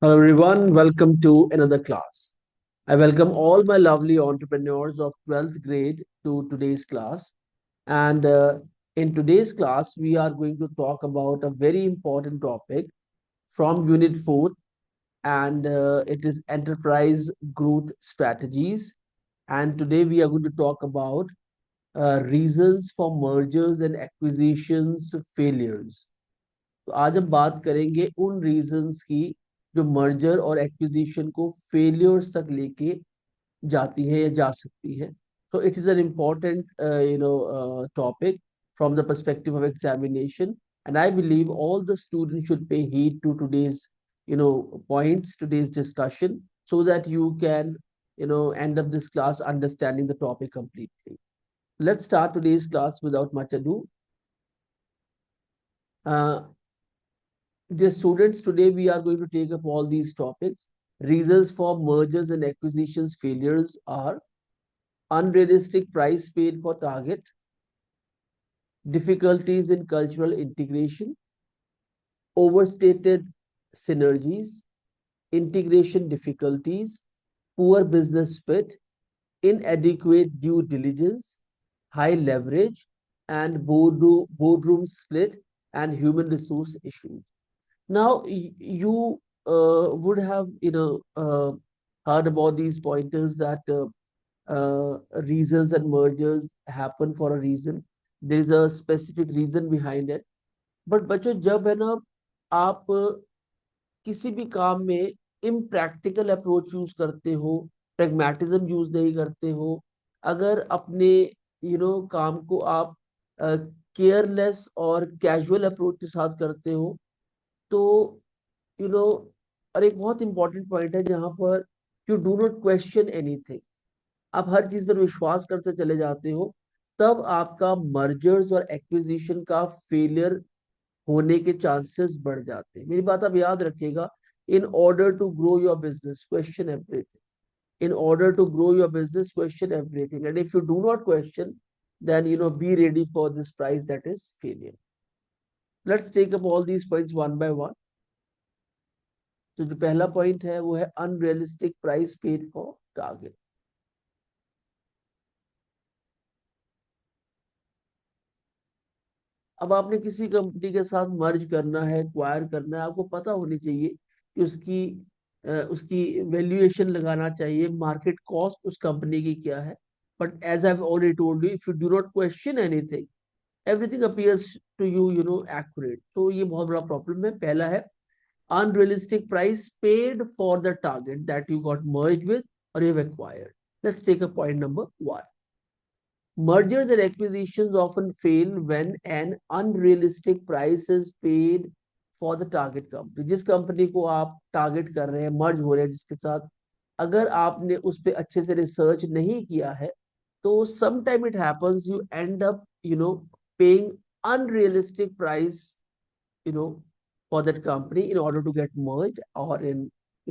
Hello everyone, welcome to another class. I welcome all my lovely entrepreneurs of 12th grade to today's class. And in today's class, we are going to talk about a very important topic from Unit 4, and it is enterprise growth strategies. And today we are going to talk about reasons for mergers and acquisitions failures. तो आज हम बात करेंगे उन reasons की जो merger और acquisition को फेलियर्स तक लेके जाती है या जा सकती है. So it is an important topic from the perspective of examination, and I believe all the students should pay heed to today's points, today's discussion, so that you can end up this class understanding the topic completely. Let's start today's class without much ado. uh, Dear students, today we are going to take up all these topics. Reasons for mergers and acquisitions failures are unrealistic price paid for target, difficulties in cultural integration, overstated synergies, integration difficulties, poor business fit, inadequate due diligence, high leverage, and boardroom split and human resource issues. Now, you would have, heard about these pointers that reasons and mergers happen for a reason. There is a specific reason behind it. But बच्चों जब है ना आप किसी भी काम में impractical approach use करते हो, प्रेगमेटिज्म यूज नहीं करते हो, अगर अपने काम को आप केयरलेस और कैजुअल अप्रोच के साथ करते हो, तो यू नो और एक बहुत इंपॉर्टेंट पॉइंट है जहां पर you do not question anything, आप हर चीज पर विश्वास करते चले जाते हो, तब आपका मर्जर्स और एक्विजिशन का फेलियर होने के चांसेस बढ़ जाते हैं. मेरी बात आप याद रखिएगा. In order to grow your business question everything. In order to grow your business, question everything, and if you do not question, then be ready for this price that is failure. Let's take up all these points one by one. तो जो पहला point है वो है unrealistic price paid for target. अब आपने किसी company के साथ मर्ज करना है, एक्वायर करना है, आपको पता होनी चाहिए कि उसकी वैल्यूएशन लगाना चाहिए, मार्केट कॉस्ट उस कंपनी की क्या है. But as I have already told you, if you do not question anything, everything appears to you accurate. तो ये बहुत बड़ा प्रॉब्लम है. पहला है unrealistic price paid for the target that you got merged with or you've acquired. Let's take a point number one. Mergers and acquisitions often fail when an unrealistic price is paid for the target company. जिस company को आप target कर रहे हैं, मर्ज हो रहे हैं जिसके साथ, अगर आपने उस पर अच्छे से रिसर्च नहीं किया है, तो sometime it happens you end up paying unrealistic price you know for that company in order to get merged or in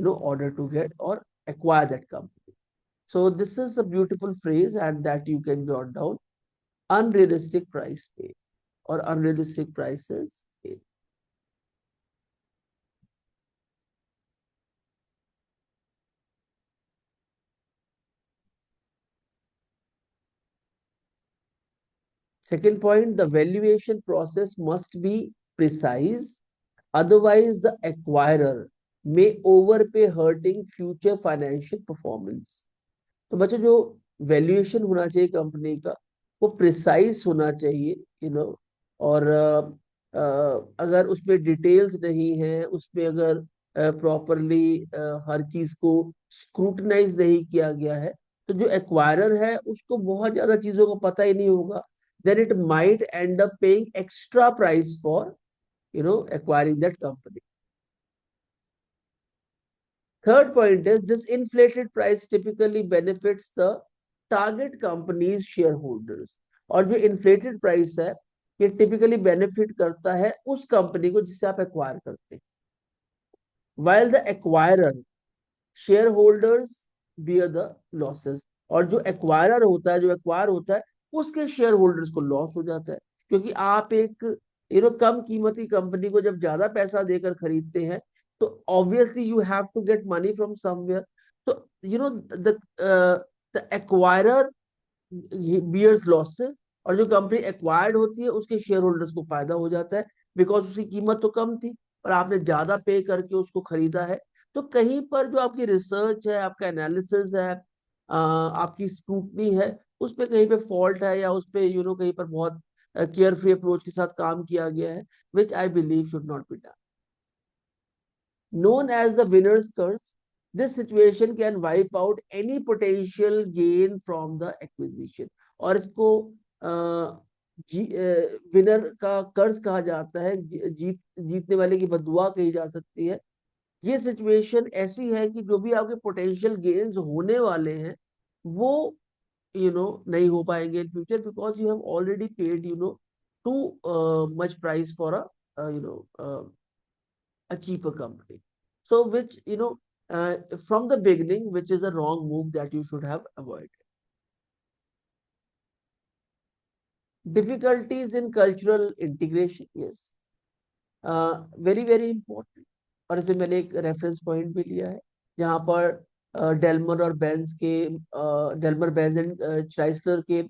order to get or acquire that company. So this is a beautiful phrase and that you can jot down: unrealistic price paid or unrealistic prices paid. Second point, the valuation process must be precise, otherwise the acquirer may overpay, hurting future financial performance. तो बच्चों जो valuation होना चाहिए company का, वो precise होना चाहिए और अगर उसमें डिटेल्स नहीं है, उसमें अगर प्रॉपरली हर चीज को स्क्रूटनाइज नहीं किया गया है, तो जो एक्वायरर है उसको बहुत ज्यादा चीजों का पता ही नहीं होगा. Then it might end up paying extra price for acquiring that company. Third point is this inflated price typically benefits the target company's shareholders. और जो inflated price है, ये typically benefit करता है उस कंपनी को जिसे आप acquire करते हैं. While the acquirer shareholders bear the losses. और जो acquirer होता है, जो acquire होता है, उसके shareholders को loss हो जाता है, क्योंकि आप एक कम कीमती कंपनी को जब ज्यादा पैसा देकर खरीदते हैं, तो obviously you have to get money from somewhere. तो द एक्वायरर बियर्स लॉसेस, और जो कंपनी एक्वायर्ड होती है उसके शेयर होल्डर्स को फायदा हो जाता है, बिकॉज उसकी कीमत तो कम थी और आपने ज्यादा पे करके उसको खरीदा है. तो कहीं पर जो आपकी रिसर्च है, आपका एनालिसिस है, आपकी स्क्रूटनी है, उस पे कहीं पे फॉल्ट है, या उस पे कहीं पर बहुत केयर फ्री अप्रोच के साथ काम किया गया है, which I believe should not be done. Known as the winner's curse, this situation can wipe out any potential gain from the acquisition. और इसको विनर का कर्ज कहा जाता है, जीतने वाले की बददुआ कही जा सकती है. ये सिचुएशन ऐसी है कि जो भी आपके पोटेंशियल गेन्स होने वाले हैं वो नहीं हो पाएंगे in future, because you have already paid too much price for a cheaper company. So which, from the beginning, which is a wrong move that you should have avoided. Difficulties in cultural integration, yes, very very important. और इसे मैंने एक reference point भी लिया है जहां पर डेलमर और बेंज के डेलमर बेंज एंड चाइसलर के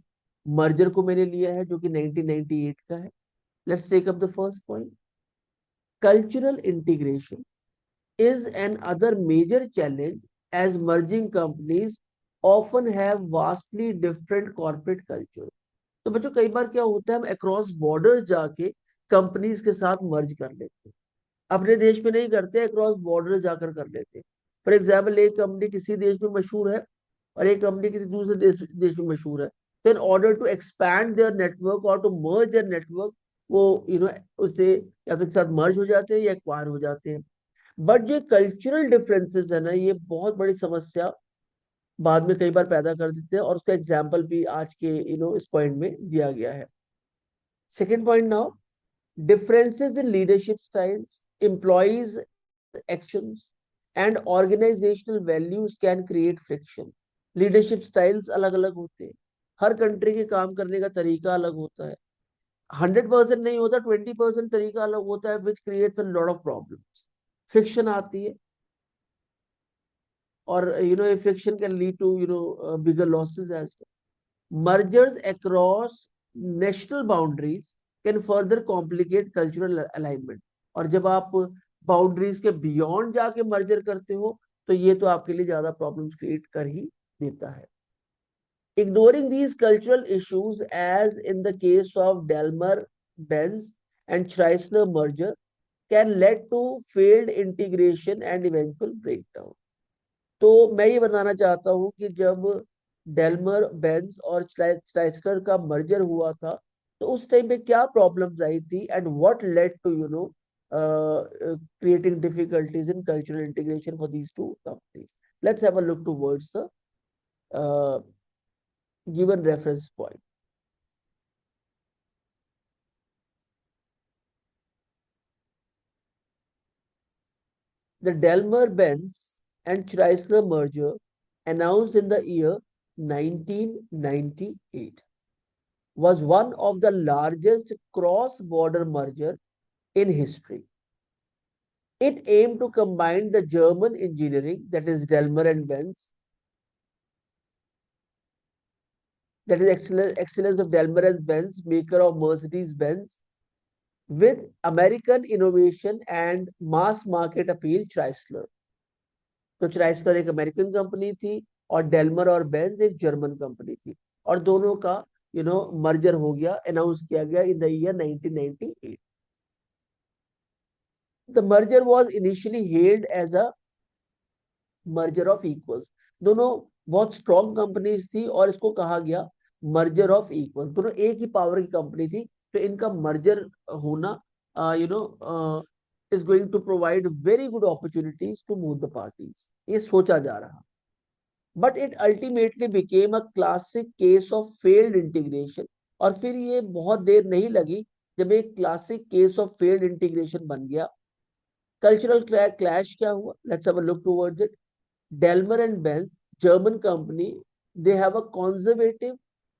मर्जर को मैंने लिया है, जो कि 1998 का है. Let's take up the first point. Cultural integration is another major challenge, as merging companies often have vastly different corporate culture. तो बच्चों कई बार क्या होता है, हम अक्रॉस बॉर्डर्स जाके कंपनीज के साथ मर्ज कर लेते हैं. अपने देश में नहीं करते, अक्रॉस बॉर्डर जाकर कर लेते हैं. फॉर एग्जाम्पल, एक कंपनी किसी देश में मशहूर है और एक कंपनी किसी दूसरे देश में मशहूर है. तो in order to expand their network और टू मर्ज देयर नेटवर्क, वो उससे या फिर साथ मर्ज हो जाते हैं या एक्वायर हो जाते हैं. बट जो कल्चरल डिफरेंसेस है ना, ये बहुत बड़ी समस्या बाद में कई बार पैदा कर देते हैं, और उसका एग्जाम्पल भी आज के इस पॉइंट में दिया गया है. Second point now, differences in leadership styles, employees' actions, and organizational values can create friction. Leadership styles अलग अलग होते हैं, हर कंट्री के काम करने का तरीका अलग होता है, 100% नहीं होता, 20% तरीका अलग होता है, which creates a lot of problems. Friction आती है, और friction can lead to bigger losses as well. Mergers across national boundaries can further complicate cultural alignment. और जब आप बाउंड्रीज के बियॉन्ड जाके मर्जर करते हो, तो ये तो आपके लिए ज्यादा प्रॉब्लम्स क्रिएट कर ही देता है. Ignoring these cultural issues, as in the case of Delmer Benz and Chrysler merger, can lead to failed integration and eventual breakdown. तो मैं ये बताना चाहता हूँ कि जब डेलमर बेंज और चाइसलर का मर्जर हुआ था, तो उस टाइम पे क्या प्रॉब्लम्स आई थी, and what led to creating difficulties in cultural integration for these two companies. Let's have a look towards the uh, given reference point. The Daimler-Benz and Chrysler merger, announced in the year 1998, was one of the largest cross-border merger in history. It aimed to combine the German engineering, that is Daimler and Benz, that is excellence of Daimler and Benz, maker of Mercedes-Benz, with American innovation and mass market appeal Chrysler. तो Chrysler एक American company थी और डेलमर और Benz एक German company थी, और दोनों का मर्जर हो गया, अनाउंस किया गया in the year 1998. The merger was initially hailed as a merger of equals. दोनों बहुत स्ट्रॉन्ग कंपनीज थी और इसको कहा गया मर्जर ऑफ इक्वल्स. दोनों एक ही पावर की कंपनी थी, तो इनका मर्जर होना is going to provide very good opportunities to move the parties. ये सोचा जा रहा, but it ultimately became a classic case of failed integration. और फिर ये बहुत देर नहीं लगी जब एक classic case of failed integration बन गया. कल्चरल क्लैश क्या हुआ? Let's have a look towards it. Daimler and Benz, German company, they have a conservative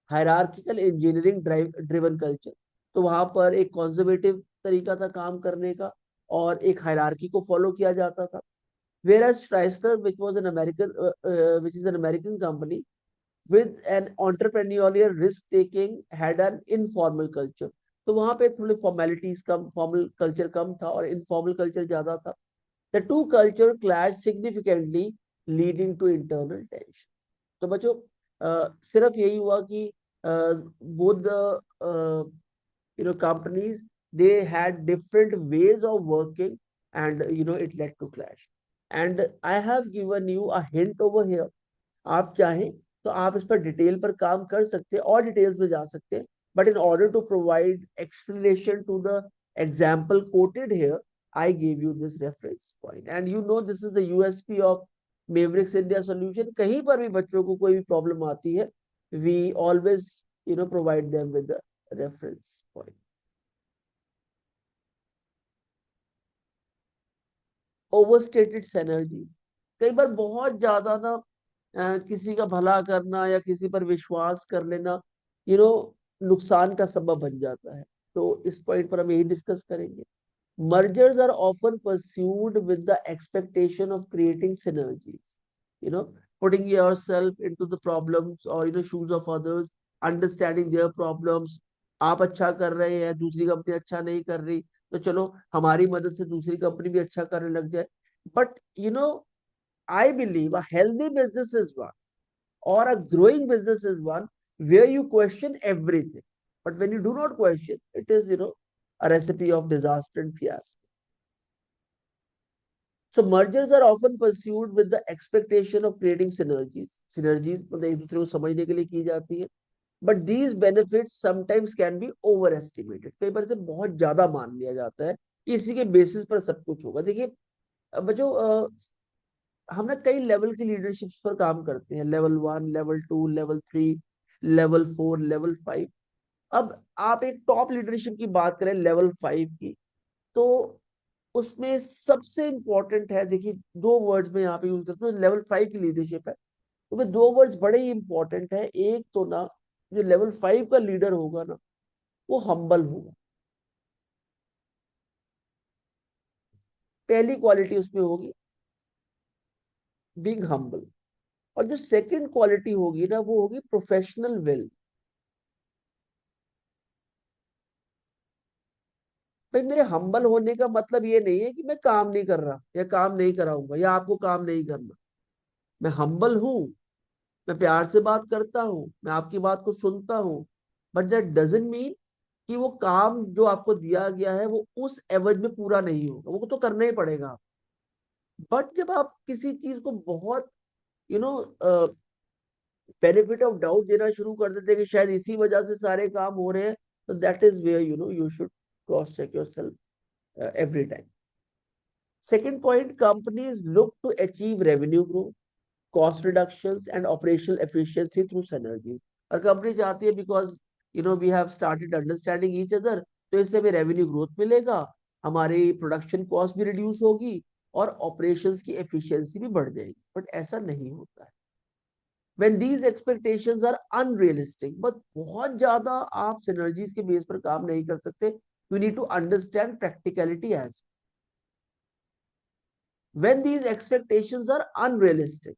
hierarchical engineering driven culture. तो वहां पर एक conservative तरीका था काम करने का, और एक हायरार्की को फॉलो किया जाता था। Whereas Chrysler, which is an American company with an entrepreneurial risk taking, had an informal culture. तो वहां पे थोड़ी फॉर्मेलिटीज कम, फॉर्मल कल्चर कम था और इनफॉर्मल कल्चर ज्यादा था. The two culture clash significantly, leading to internal tension. तो बच्चों सिर्फ यही हुआ कि both the companies, they had different ways of working, and it led to clash. And I have given you a hint over here. आप चाहें तो आप इस पर डिटेल पर काम कर सकते हैं और डिटेल्स में जा सकते हैं, but in order to provide explanation to the example quoted here, I give you this reference point, and you know this is the USP of Mavericks India Solution. कहीं पर भी बच्चों को कोई भी प्रॉब्लम आती है, we always provide them with the reference point. Overstated synergies, कई बार बहुत ज्यादा ना किसी का भला करना या किसी पर विश्वास कर लेना नुकसान का सबब बन जाता है. तो इस पॉइंट पर हम यही डिस्कस करेंगे. Mergers are often pursued with the expectation of creating synergies, putting yourself into the problems or shoes of others, understanding their problems. आप अच्छा कर रहे हैं, दूसरी कंपनी अच्छा नहीं कर रही, तो चलो हमारी मदद से दूसरी कंपनी भी अच्छा करने लग जाए. But I believe a healthy business is one, or a growing business is one, where you question everything. But when you do not question, it is, a recipe of disaster and fiasco. So mergers are often pursued with the expectation of creating synergies. Synergies मतलब एक दूसरे को समझने के लिए की जाती है. But these benefits sometimes can be overestimated. कई बार इसे बहुत ज्यादा मान लिया जाता है, इसी के बेसिस पर सब कुछ होगा. देखिए बच्चों, हम ना कई लेवल की लीडरशिप पर काम करते हैं, level 1, level 2, level 3, level 4, level 5. अब आप एक टॉप लीडरशिप की बात करें लेवल 5 की, तो उसमें सबसे इंपॉर्टेंट है, देखिए दो वर्ड्स में यहाँ पे यूज करते हैं. लेवल 5 की लीडरशिप है, तो वे दो वर्ड्स बड़े ही इंपॉर्टेंट है. एक तो ना, जो लेवल 5 का लीडर होगा ना, वो हम्बल होगा. पहली क्वालिटी उसमें होगी बीइंग हम्बल. और जो सेकंड क्वालिटी होगी ना, वो होगी प्रोफेशनल विल. भाई मेरे हम्बल होने का मतलब ये नहीं है कि मैं काम नहीं कर रहा या काम नहीं कराऊंगा या आपको काम नहीं करना. मैं हम्बल हूं, मैं प्यार से बात करता हूँ, मैं आपकी बात को सुनता हूँ, बट दैट डजंट मीन कि वो काम जो आपको दिया गया है वो उस एवज में पूरा नहीं होगा, वो तो करना ही पड़ेगा. बट जब आप किसी चीज को बहुत you know benefit of doubt देना शुरू कर देते हैं कि शायद इसी वजह से सारे काम हो रहे हैं, तो that is where you should cross check yourself every time. Second point, companies look to achieve revenue growth, cost reductions, and operational efficiency through synergies. और कंपनी चाहती है, because we have started understanding each other, तो इससे हमें revenue growth मिलेगा, हमारी production cost भी reduce होगी और ऑपरेशंस की एफिशिएंसी भी बढ़ जाएगी. बट ऐसा नहीं होता है. when these expectations are unrealistic, but बहुत ज्यादा आप सिनर्जीज के बेस पर काम नहीं कर सकते. you need to understand practicality as when these expectations are unrealistic.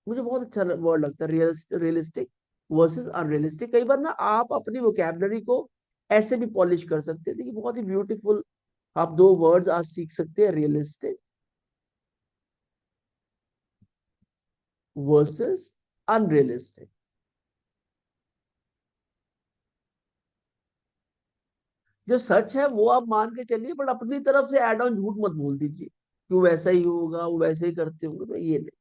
मुझे बहुत अच्छा वर्ड लगता है रियलिस्टिक वर्सेस अनरियलिस्टिक. कई बार ना आप अपनी वोकैबुलरी को ऐसे भी पॉलिश कर सकते हैं. देखिए बहुत ही ब्यूटीफुल आप दो वर्ड्स आज सीख सकते हैं, रियलिस्टिक वर्सेस अनरियलिस्टिक. जो सच है वो आप मान के चलिए, बट अपनी तरफ से एड ऑन झूठ मत बोल दीजिए कि वो वैसा ही होगा, वो वैसे ही करते होंगे, तो ये नहीं.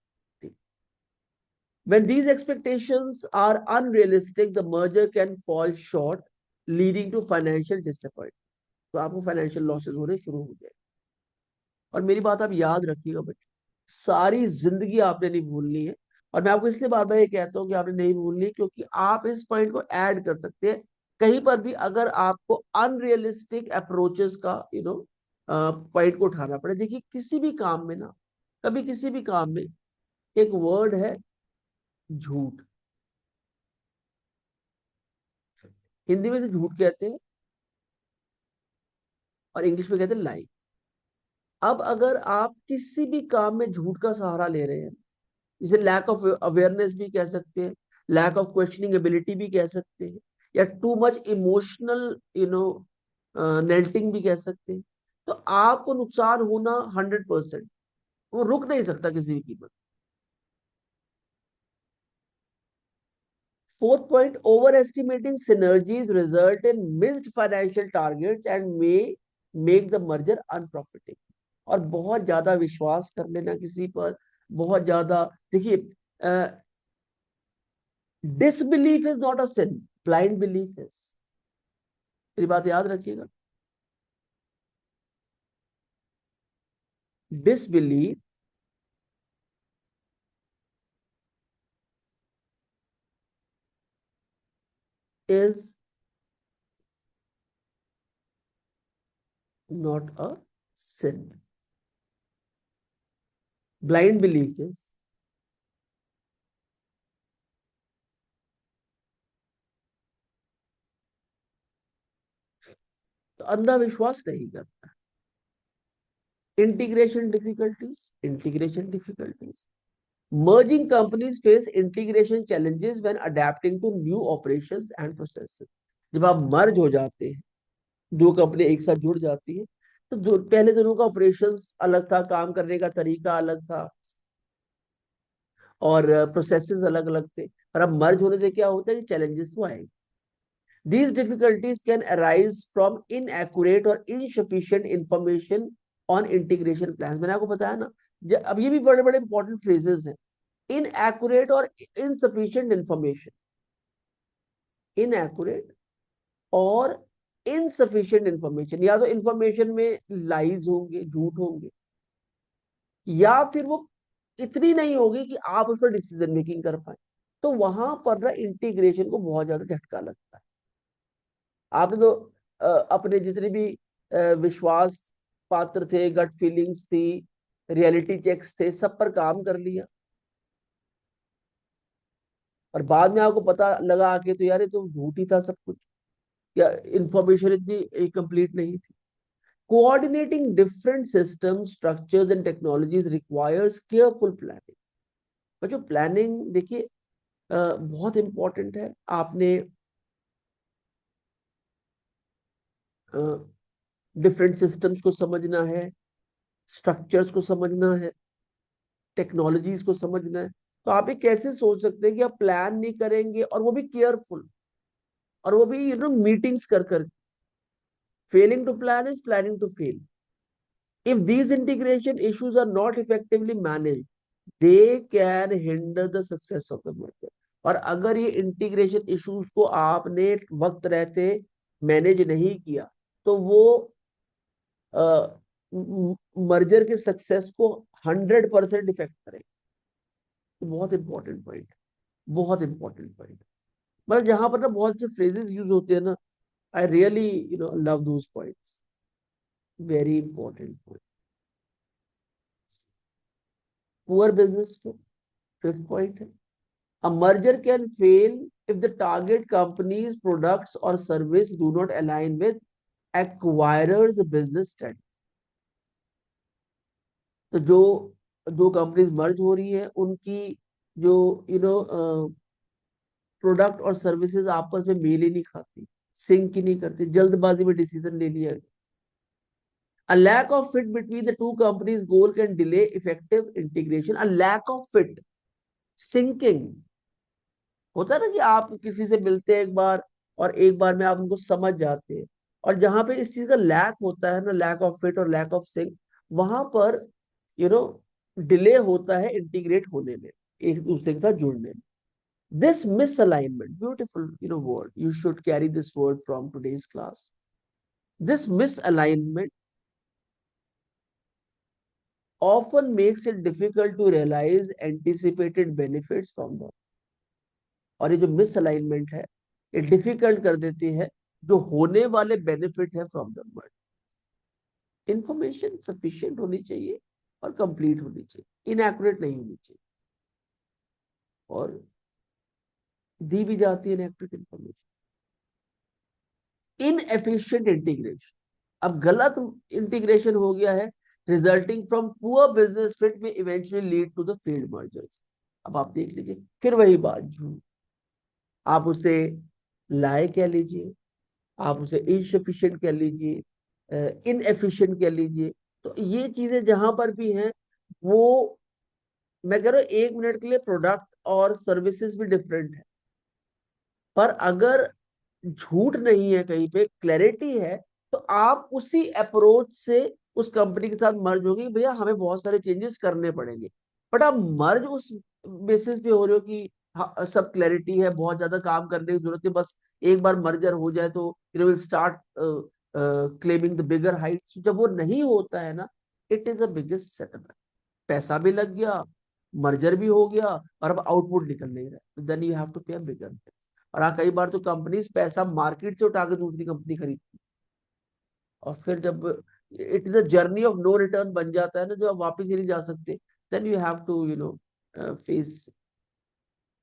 When these expectations are unrealistic, the merger can fall short, leading to financial disappointment. तो आपको फाइनेंशियल लॉसेस होने शुरू हो जाए. और मेरी बात आप याद रखिएगा बच्चों, सारी जिंदगी आपने नहीं भूलनी है. और मैं आपको इसलिए बार बार ये कहता हूँ कि आपने नहीं भूलनी, क्योंकि आप इस पॉइंट को ऐड कर सकते हैं कहीं पर भी, अगर आपको अनरियलिस्टिक अप्रोचेस का पॉइंट को उठाना पड़े. देखिए किसी भी काम में ना, कभी किसी भी काम में एक वर्ड है झूठ. हिंदी में से झूठ कहते हैं और इंग्लिश में कहते हैं लाई. अब अगर आप किसी भी काम में झूठ का सहारा ले रहे हैं, इसे लैक ऑफ अवेयरनेस भी कह सकते हैं, लैक ऑफ क्वेश्चनिंग एबिलिटी भी कह सकते हैं, या टू मच इमोशनल नेल्टिंग भी कह सकते हैं, तो आपको नुकसान होना 100%, वो रुक नहीं सकता किसी भी कीमत। Fourth point, overestimating synergies result in missed financial targets and may make the merger unprofitable. और बहुत ज्यादा विश्वास कर लेना किसी पर, बहुत ज्यादा, देखिए, disbelief is not a sin, blind belief is. मेरी बात याद रखिएगा, disbelief is not a sin, blind belief is. तो अंधा विश्वास नहीं करता। Integration difficulties, merging companies face integration challenges when adapting to new operations and processes. जब आप मर्ज हो जाते हैं, दो कंपनी एक साथ जुड़ जाती है, तो पहले दोनों का ऑपरेशंस अलग था, काम करने का तरीका अलग था, और प्रोसेसेस अलग अलग थे। और अब मर्ज होने से क्या होता है कि चैलेंजेस तो आएंगे। These difficulties can arise from inaccurate or insufficient information on integration plans. मैंने आपको बताया ना, अब ये भी बड़े बड़े इंपॉर्टेंट फ्रेजेस हैं। inaccurate और insufficient information, inaccurate और insufficient information, या तो इंफॉर्मेशन में लाइज होंगे, झूठ होंगे, या फिर वो इतनी नहीं होगी कि आप उस पर डिसीजन मेकिंग कर पाए। तो वहां पर ना इंटीग्रेशन को बहुत ज्यादा झटका लगता है। आपने तो अपने जितने भी विश्वास पात्र थे, गट फीलिंग्स थी, रियलिटी चेक्स थे, सब पर काम कर लिया, और बाद में आपको पता लगा आके तो यार ये तो झूठ ही था सब कुछ, या इंफॉर्मेशन इतनी कंप्लीट नहीं थी। Coordinating different system structures and technologies requires careful planning. बच्चों, प्लानिंग देखिए बहुत इंपॉर्टेंट है। आपने डिफरेंट सिस्टम्स को समझना है, स्ट्रक्चर्स को समझना है, टेक्नोलॉजीज को समझना है। तो आप ये कैसे सोच सकते हैं कि आप प्लान नहीं करेंगे, और वो भी केयरफुल, और वो भी मीटिंग्स कर कर। Failing to plan is planning to fail. If these integration issues are not effectively managed, they can hinder the success of the merger. और अगर ये इंटीग्रेशन इश्यूज को आपने वक्त रहते मैनेज नहीं किया, तो वो मर्जर के सक्सेस को 100% इफेक्ट करेगा। तो बहुत इंपॉर्टेंट पॉइंट, बहुत इंपॉर्टेंट पॉइंट। मतलब जहां पर ना बहुत से फ्रेजेस यूज होते हैं ना, I really love those points, very important point. Poor business, fifth point है, a merger can fail if the target company's products or service do not align with acquirer's business strategy. तो जो दो companies मर्ज हो रही है, उनकी जो product और सर्विसेज आपस में मेल ही नहीं खाती, सिंक ही नहीं करती, जल्दबाजी में डिसीजन ले लिया। A lack of fit between the two companies goal can delay effective integration. A lack of fit, sinking, होता है ना कि आप किसी से मिलते हैं एक बार, और एक बार में आप उनको समझ जाते हैं, और जहां पे इस चीज का लैक होता है ना, लैक ऑफ फिट और लैक ऑफ सिंक, वहां पर यू नो डिले होता है इंटीग्रेट होने में, एक दूसरे के साथ जुड़ने में। This misalignment, beautiful word, you should carry this word from today's class. This misalignment often makes it difficult to realize anticipated benefits from them. और ये जो मिसअलाइनमेंट है, ये डिफिकल्ट कर देती है जो होने वाले बेनिफिट है from the merge. Information sufficient होनी चाहिए और कंप्लीट होनी चाहिए, इनएक्यूरेट नहीं होनी चाहिए, और दी भी जाती है इनएक्यूरेट इंफॉर्मेशन। इनएफिशिएंट इंटीग्रेशन, अब गलत इंटीग्रेशन हो गया है, resulting from poor business fit में eventually lead to the failed mergers. अब आप देख लीजिए, फिर वही बात, झूठ। आप उसे लाए कह लीजिए, आप उसे इनसफिशिएंट कह लीजिए, इनएफिशिएंट कह लीजिए, तो ये चीजें जहां पर भी हैं, वो, मैं कह रहा हूँ 1 मिनट के लिए प्रोडक्ट और सर्विसेज भी डिफरेंट है, पर अगर झूठ नहीं है, कहीं पे क्लैरिटी है, तो आप उसी अप्रोच से उस कंपनी के साथ मर्ज होंगे कि भैया हमें बहुत सारे चेंजेस करने पड़ेंगे। बट आप मर्ज उस बेसिस पे हो रहे हो कि हाँ, सब क्लैरिटी है, बहुत ज्यादा काम करने की जरूरत है, बस एक बार मर्जर हो जाए तो you will start claiming the bigger Heights. जब वो नहीं होता है ना, it is the biggest setup. पैसा भी लग गया, मर्जर भी हो गया, और अब आउटपुट निकल नहीं रहा, देन यू हैव टू पे बिगर। और हाँ, कई बार तो कंपनीज पैसा मार्केट से उठा के दूसरी कंपनी खरीदती, और फिर जब it is a journey of no return बन जाता है ना, जो आप वापस ही नहीं जा सकते, then you have to face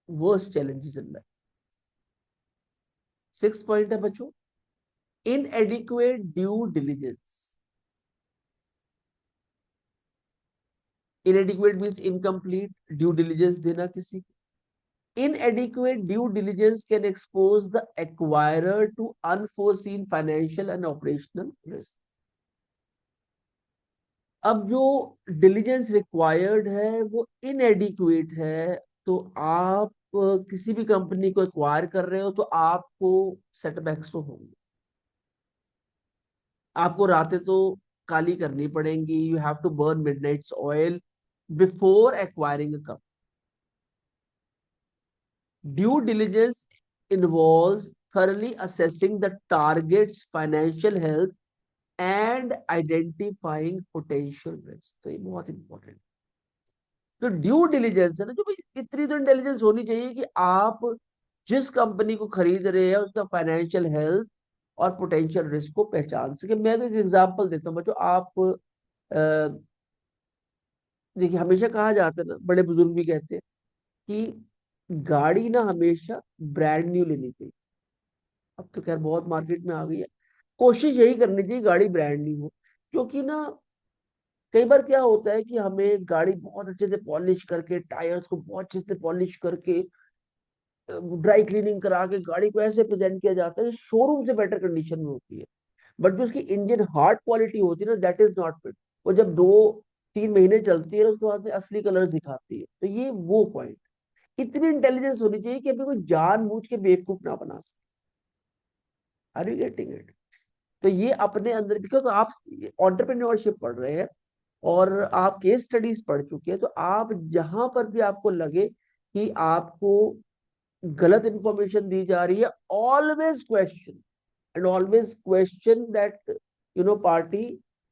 worst challenges in life. 6 point है बच्चों, inadequate due diligence. Inadequate means incomplete due diligence देना किसी को। Inadequate due diligence can expose the acquirer to unforeseen financial and operational risk. अब जो diligence required है वो इनएडिक्वेट है, तो आप किसी भी कंपनी को एक्वायर कर रहे हो तो आपको सेटबैक्स तो होंगे, आपको रातें तो काली करनी पड़ेंगी, you have to burn midnight's oil before acquiring a. Due diligence involves thoroughly assessing the target's financial health and identifying potential risks. तो ये बहुत इंपॉर्टेंट। तो ड्यू डिलीजेंस है ना, जो भाई इतनी तो इंटेलिजेंस होनी चाहिए कि आप जिस कंपनी को खरीद रहे हैं उसका फाइनेंशियल हेल्थ और पोटेंशियल रिस्क को पहचान सके। मैं एक एग्जांपल देता हूँ बच्चों, आप देखिए, हमेशा कहा जाता है ना, बड़े बुजुर्ग भी कहते हैं कि गाड़ी ना हमेशा ब्रांड न्यू लेनी चाहिए। अब तो खैर बहुत मार्केट में आ गई है, कोशिश यही करनी चाहिए गाड़ी ब्रांड न्यू हो। क्योंकि ना कई बार क्या होता है कि हमें गाड़ी बहुत अच्छे से पॉलिश करके, टायर्स को बहुत अच्छे से पॉलिश करके, ड्राई क्लीनिंग करा के गाड़ी को ऐसे प्रेजेंट किया जाता है शोरूम से बेटर कंडीशन में होती है, बट जो उसकी इंजन हार्ड क्वालिटी होती है ना, दैट इज नॉट फिट। वो जब 2-3 महीने चलती है उसके बाद में असली कलर दिखाती है। तो ये वो पॉइंट, इतनी इंटेलिजेंस होनी चाहिए कि अभी कोई जानबूझ के बेवकूफ ना बना सके। Are you getting it? तो ये अपने अंदर, बिकॉज आप एंटरप्रेन्योरशिप पढ़ रहे हैं और आप केस स्टडीज पढ़ चुके हैं, तो आप जहां पर भी आपको लगे कि आपको गलत इंफॉर्मेशन दी जा रही है, always question, and always question that party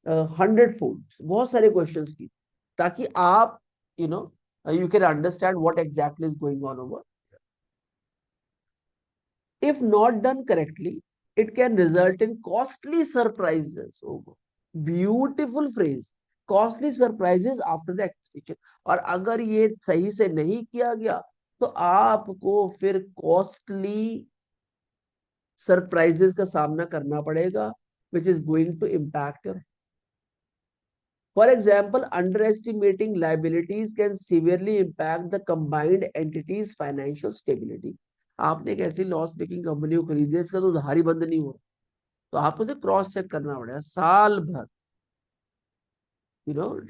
100 fold, बहुत सारे क्वेश्चन की, ताकि आप you know you can understand what exactly is going on over. If not done correctly, it can result in costly surprises. Oh, beautiful phrase. Costly surprises after the acquisition. और अगर ये सही से नहीं किया गया तो आपको फिर कॉस्टली सरप्राइजेस का सामना करना पड़ेगा, which is going to impact your. For example, underestimating liabilities can severely impact the combined entity's financial stability. आपने एक ऐसी लॉस मेकिंग कंपनी को खरीदी है, इसका तो उधार ही बंद नहीं हो, तो आपको उसे क्रॉस चेक करना पड़ेगा साल भर।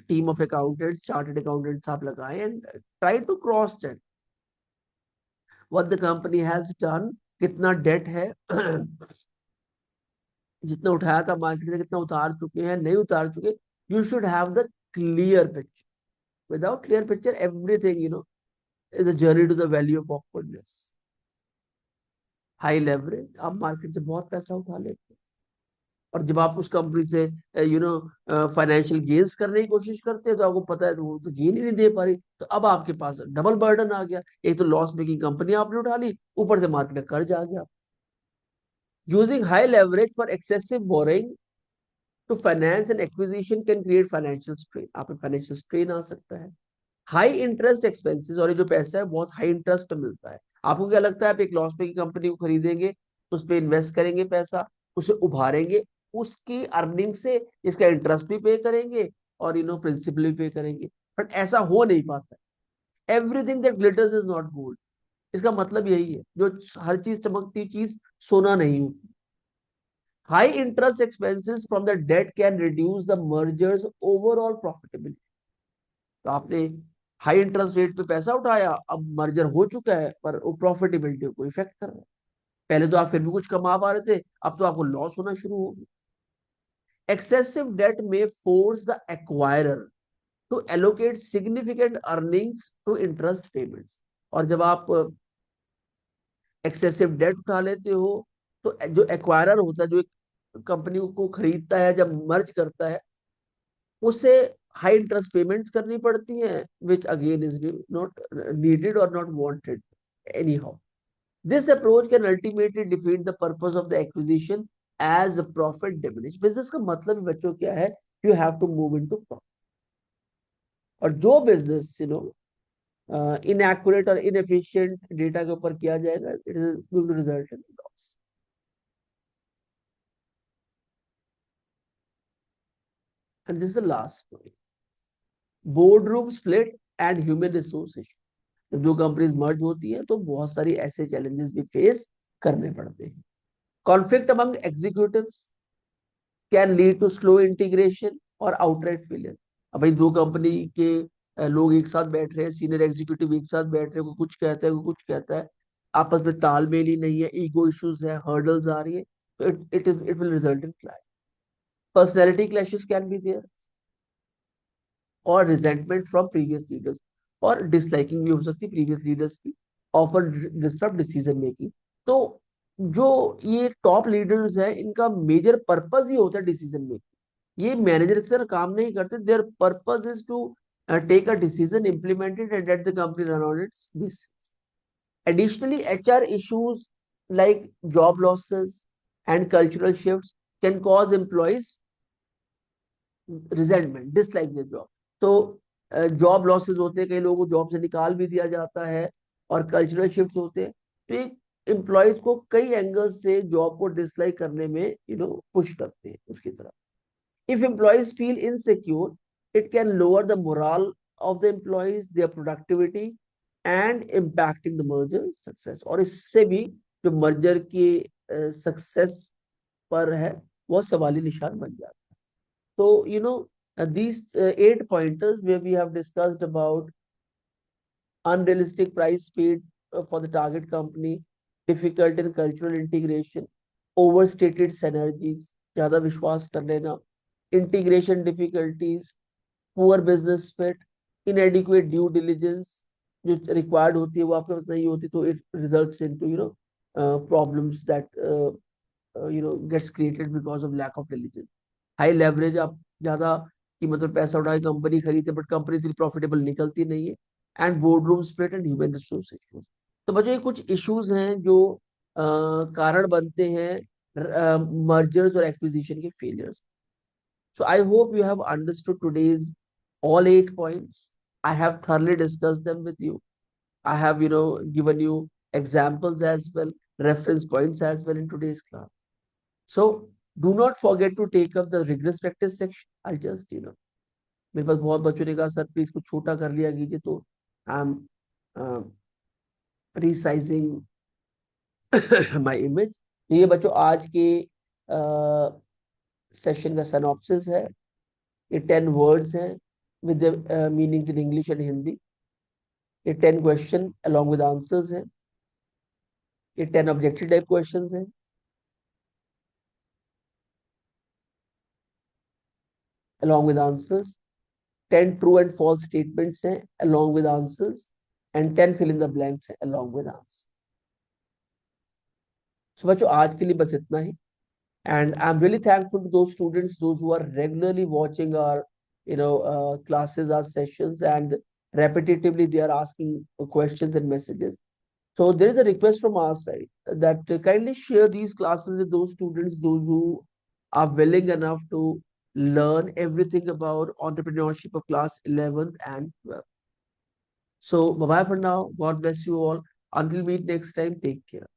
Team of accountant, chartered accountants आप लगाएं and try to cross check what the company has done, कितना डेट है, जितना उठाया था मार्केट से कितना उतार चुके हैं, नहीं उतार चुके। You should have the clear picture. Without clear picture everything is a journey to the value of awkwardness. High leverage, आप मार्केट से बहुत पैसा उठा लेते हैं, और जब आप उस कंपनी से फाइनेंशियल गेन्स करने की कोशिश करते हैं, तो आपको पता है तो वो तो गेन ही नहीं दे पा रही, तो अब आपके पास डबल बर्डन आ गया। एक तो लॉस मेकिंग कंपनी आपने उठा ली, ऊपर से मार्केट में कर्ज आ गया। Using high leverage for excessive borrowing to finance and acquisition can create financial strain. आप फाइनेंशियल स्ट्रेन आ सकता है। हाई इंटरेस्ट एक्सपेंसेस, और ये जो पैसा है बहुत हाई इंटरेस्ट पे मिलता है। आपको क्या लगता है आप एक लॉस मेकिंग कंपनी को खरीदेंगे, उस पर इन्वेस्ट करेंगे पैसा, उसे उभारेंगे, उसकी अर्निंग से इसका इंटरेस्ट भी पे करेंगे, और प्रिंसिपल भी पे करेंगे, बट ऐसा हो नहीं पाता है। Everything that glitters is not gold. इसका मतलब यही है, जो हर चीज चमकती चीज सोना नहीं होती। High interest expenses from the date can reduce the mergers overall profitability. तो आपने हाई इंटरेस्ट रेट पे पैसा उठाया, अब मर्जर हो चुका है, पर वो प्रॉफिटेबिलिटी को इफेक्ट कर रहा है। पहले तो आप फिर भी कुछ कमा पा रहे थे, अब तो आपको लॉस होना शुरू हो गया। Excessive debt may force the acquirer to allocate significant earnings to interest payments. और जब आप एक्सेसिव डेट उठा लेते हो, तो जो एक्वायरर होता है, जो एक कंपनी को खरीदता है, जब मर्ज करता है, उसे हाई इंटरेस्ट पेमेंट्स करनी पड़ती हैं, which again is not needed और not wanted anyhow. This approach can ultimately defeat the purpose of the acquisition as profit diminish. Business का मतलब ही बच्चों क्या है? You have to move into profit. और जो बिजनेस इनएक्यूरेट और इनएफिशिएंट डेटा के ऊपर किया जाएगा, it is going to result in loss. And this is the last point, board room split and human resource issue. जब दो कंपनीज मर्ज होती है, तो बहुत सारी ऐसे चैलेंजेस भी फेस करने पड़ते हैं। Conflict among executives can lead to slow integration और आउटराइट फेलियर। अब भाई दो कंपनी के लोग एक साथ बैठ रहे हैं, सीनियर एग्जीक्यूटिव एक साथ बैठ रहे हैं, कोई कुछ कहता है, कोई कुछ कहता है, आपस में तालमेल ही नहीं है, ईगो इश्यूज है, हर्डल्स आ रही है, तो it will result in clash. Personality clashes can be there, और रिजेंटमेंट फ्रॉम प्रीवियस लीडर्स, और डिसलाइकिंग भी हो सकती है प्रीवियस लीडर्स की, ऑफर डिस्टर्ब डिसीजन मेकिंग। तो जो ये टॉप लीडर्स हैं, इनका मेजर पर्पस ही होता है डिसीजन मेकिंग। ये मैनेजर की तरह काम नहीं करते, their purpose is to take a decision, implemented and let the company run on its basis. Additionally, HR issues like job losses and cultural shifts can cause employees resentment, dislike their job. तो job losses होते हैं, कई लोगों को job से निकाल भी दिया जाता है, और कल्चरल शिफ्ट होते हैं, तो एक एम्प्लॉयज को कई एंगल से जॉब को डिसलाइक करने में पुश करते हैं उसकी तरफ। If employees feel insecure, it can lower the morale of the employees, their productivity, and impacting the merger success. और इससे भी जो मर्जर की सक्सेस पर है, वो सवाली निशान बन जाता है। So, these 8 pointers where we have discussed about unrealistic price paid for the target company, difficult in cultural integration, overstated synergies, ज़्यादा विश्वास कर लेना, integration difficulties, poor business fit, inadequate due diligence जो required होती है वो आपके पास नहीं होती, तो it results into problems that gets created because of lack of diligence. High leverage, आप ज्यादा कीमत पर पैसा उठा के कंपनी खरीदते, बट कंपनी इतनी प्रॉफिटेबल निकलती नहीं है। And board room split and human resource issues. तो बच्चों, ये कुछ इश्यूज हैं जो कारण बनते हैं मर्जर्स और एक्विजिशन के failures. So I hope you have understood today's all 8 points. I have thoroughly discussed them with you. I have, given you examples as well, reference points as well in today's class. So do not forget to take up the rigorous practice section. I'll just, मेरे पास बहुत बच्चों ने कहा sir please कुछ छोटा कर लिया कीजिए, तो I am resizing my image. तो ये बच्चों आज के सेशन का सिनॉप्सिस है। ये 10 वर्ड्स हैं with meanings in English and Hindi. ये 10 क्वेश्चन अलॉन्ग विद आंसर्स हैं। ये 10 ऑब्जेक्टिव टाइप क्वेश्चंस हैं along with answers, 10 true and false statements हैं along with answers, and 10 fill in the blanks हैं along with answers. So बच्चों, आज के लिए बस इतना ही, and I'm really thankful to those students, those who are regularly watching our classes, our sessions, and repetitively they are asking questions and messages. So there is a request from our side that kindly share these classes with those students, those who are willing enough to learn everything about entrepreneurship of class 11th and 12th. So bye bye for now. God bless you all. Until we meet next time, take care.